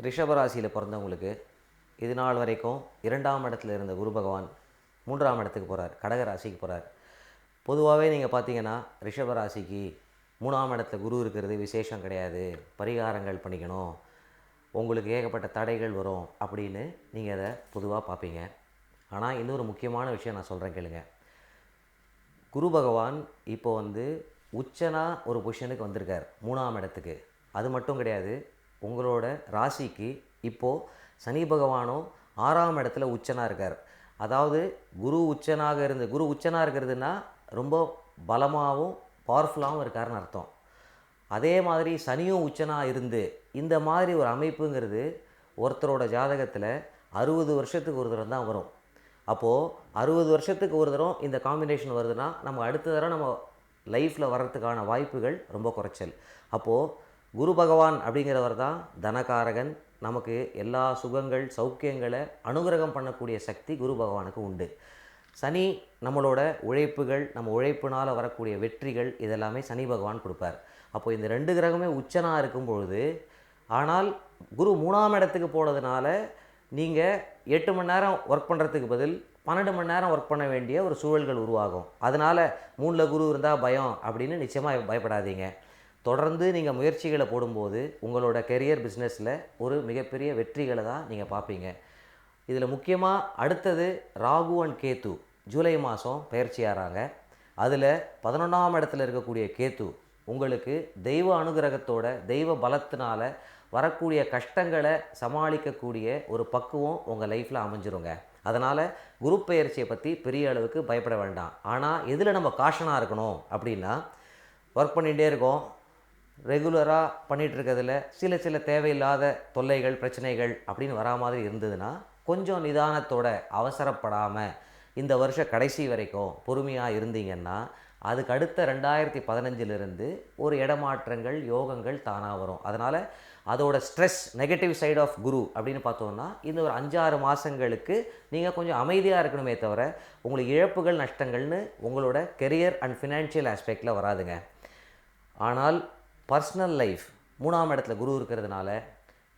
ரிஷபராசியில் பிறந்தவங்களுக்கு இது நாள் வரைக்கும் 2ஆம் இடத்துல இருந்த குரு பகவான் 3ஆம் இடத்துக்கு போகிறார், கடகராசிக்கு போகிறார். பொதுவாகவே நீங்கள் பார்த்தீங்கன்னா ரிஷபராசிக்கு 3ஆம் இடத்துல குரு இருக்கிறது விசேஷம் கிடையாது, பரிகாரங்கள் பண்ணிக்கணும், உங்களுக்கு ஏகப்பட்ட தடைகள் வரும் அப்படின்னு நீங்கள் அதை பொதுவாக பார்ப்பீங்க. ஆனால் இன்னொரு முக்கியமான விஷயம் நான் சொல்கிறேன் கேளுங்க. குரு பகவான் இப்போ உச்சனா ஒரு பொசிஷனுக்கு வந்திருக்கார், 3ஆம் இடத்துக்கு. அது மட்டும் கிடையாது, உங்களோட ராசிக்கு இப்போது சனி பகவானும் 6ஆம் இடத்துல உச்சனாக இருக்கார். அதாவது குரு உச்சனாக இருக்கிறதுனா ரொம்ப பலமாகவும் பவர்ஃபுல்லாகவும் இருக்காருன்னு அர்த்தம். அதே மாதிரி சனியும் உச்சனாக இருந்து இந்த மாதிரி ஒரு அமைப்புங்கிறது ஒருத்தரோட ஜாதகத்தில் 60 வருஷத்துக்கு ஒரு தரம் தான் வரும். அப்போது 60 வருஷத்துக்கு ஒரு தரம் இந்த காம்பினேஷன் வருதுன்னா நம்ம அடுத்த தரம் நம்ம லைஃப்பில் வர்றதுக்கான வாய்ப்புகள் ரொம்ப குறைச்சல். அப்போது குரு பகவான் அப்படிங்கிறவர் தான் தனகாரகன். நமக்கு எல்லா சுகங்கள் சௌக்கியங்களை அனுகிரகம் பண்ணக்கூடிய சக்தி குரு பகவானுக்கு உண்டு. சனி நம்மளோட உழைப்புகள், நம்ம உழைப்பினால் வரக்கூடிய வெற்றிகள் இதெல்லாமே சனி பகவான் கொடுப்பார். அப்போது இந்த 2 கிரகமே உச்சனாக இருக்கும்பொழுது, ஆனால் குரு 3ஆம் இடத்துக்கு போனதுனால நீங்கள் 8 மணி நேரம் ஒர்க் பண்ணுறதுக்கு பதில் 12 மணி நேரம் ஒர்க் பண்ண வேண்டிய ஒரு சூழல்கள் உருவாகும். அதனால் 3ல் குரு இருந்தால் பயம் அப்படின்னு நிச்சயமாக பயப்படாதீங்க. தொடர்ந்து நீங்கள் முயற்சிகளை போடும்போது உங்களோட கெரியர் பிஸ்னஸில் ஒரு மிகப்பெரிய வெற்றிகளை தான் நீங்கள் பார்ப்பீங்க. இதில் முக்கியமாக அடுத்தது ராகு அண்ட் கேத்து ஜூலை மாதம் பயிற்சியாகிறாங்க. அதில் 11ஆம் இடத்துல இருக்கக்கூடிய கேத்து உங்களுக்கு தெய்வ அனுகிரகத்தோட தெய்வ பலத்தினால் வரக்கூடிய கஷ்டங்களை சமாளிக்கக்கூடிய ஒரு பக்குவம் உங்கள் லைஃப்பில் அமைஞ்சிருங்க. அதனால் குரு பெயர்ச்சியை பற்றி பெரிய அளவுக்கு பயப்பட வேண்டாம். ஆனால் எதில் நம்ம காஷனாக இருக்கணும் அப்படின்னா, ஒர்க் பண்ணிகிட்டே இருக்கோம், ரெகுலராக பண்ணிகிட்ருக்கிறதுல சில தேவையில்லாத தொல்லைகள் பிரச்சனைகள் அப்படின்னு வரா மாதிரி இருந்ததுன்னா கொஞ்சம் நிதானத்தோட அவசரப்படாமல் இந்த வருஷ கடைசி வரைக்கும் பொறுமையாக இருந்தீங்கன்னா அதுக்கு அடுத்த 2015 ஒரு இடமாற்றங்கள் யோகங்கள் தானாக வரும். அதனால் அதோட ஸ்ட்ரெஸ் நெகட்டிவ் சைடு ஆஃப் குரு அப்படின்னு பார்த்தோன்னா இந்த ஒரு 5-6 மாதங்களுக்கு நீங்கள் கொஞ்சம் அமைதியாக இருக்கணுமே தவிர உங்களுக்கு இழப்புகள் நஷ்டங்கள்னு உங்களோட கெரியர் அண்ட் ஃபினான்ஷியல் ஆஸ்பெக்டில் வராதுங்க. ஆனால் பர்சனல் லைஃப் 3ஆம் இடத்துல குரு இருக்கிறதுனால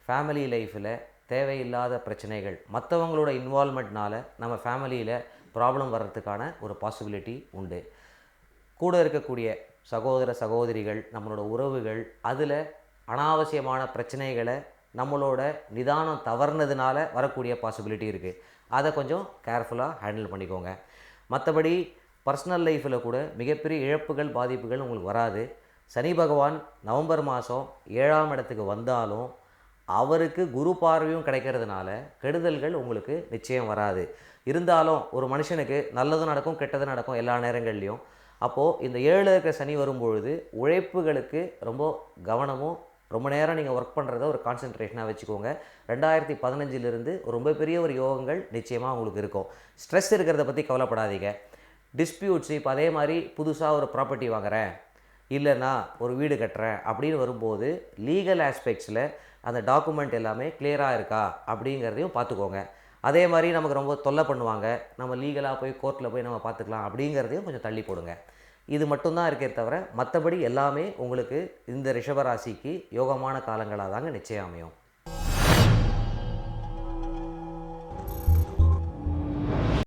ஃபேமிலி லைஃப்பில் தேவையில்லாத பிரச்சனைகள், மற்றவங்களோட இன்வால்மெண்ட்னால் நம்ம ஃபேமிலியில் ப்ராப்ளம் வர்றதுக்கான ஒரு பாசிபிலிட்டி உண்டு. கூட இருக்கக்கூடிய சகோதர சகோதரிகள், நம்மளோட உறவுகள், அதில் அனாவசியமான பிரச்சனைகளை நம்மளோட நிதானம் தவறுனதுனால வரக்கூடிய பாசிபிலிட்டி இருக்குது. அதை கொஞ்சம் கேர்ஃபுல்லாக ஹேண்டில் பண்ணிக்கோங்க. மற்றபடி பர்சனல் லைஃப்பில் கூட மிகப்பெரிய இழப்புகள் பாதிப்புகள் உங்களுக்கு வராது. சனி பகவான் நவம்பர் மாதம் 7ஆம் இடத்துக்கு வந்தாலும் அவருக்கு குரு பார்வையும் கிடைக்கிறதுனால கெடுதல்கள் உங்களுக்கு நிச்சயம் வராது. இருந்தாலும் ஒரு மனுஷனுக்கு நல்லதும் நடக்கும் கெட்டதும் நடக்கும் எல்லா நேரங்கள்லையும். அப்போது இந்த 7 இருக்கிற சனி வரும்பொழுது உழைப்புகளுக்கு ரொம்ப கவனமும், ரொம்ப நேரம் நீங்கள் ஒர்க் பண்ணுறத ஒரு கான்சன்ட்ரேஷனாக வச்சுக்கோங்க. 2015 ரொம்ப பெரிய ஒரு யோகங்கள் நிச்சயமாக உங்களுக்கு இருக்கும். ஸ்ட்ரெஸ் இருக்கிறத பற்றி கவலைப்படாதீங்க. டிஸ்பியூட்ஸ் இப்போ அதே மாதிரி புதுசாக ஒரு ப்ராப்பர்ட்டி வாங்குகிறேன், இல்லைன்னா ஒரு வீடு கட்டுறேன் அப்படின்னு வரும்போது லீகல் ஆஸ்பெக்ட்ஸில் அந்த டாக்குமெண்ட் எல்லாமே கிளியராக இருக்கா அப்படிங்கிறதையும் பார்த்துக்கோங்க. அதே மாதிரி நமக்கு ரொம்ப தொல்லை பண்ணுவாங்க, நம்ம லீகலாக போய் கோர்ட்டில் போய் நம்ம பார்த்துக்கலாம் அப்படிங்கிறதையும் கொஞ்சம் தள்ளி போடுங்க. இது மட்டும்தான் இருக்கே தவிர மற்றபடி எல்லாமே உங்களுக்கு இந்த ரிஷபராசிக்கு யோகமான காலங்களாக தாங்க நிச்சயம் அமையும்.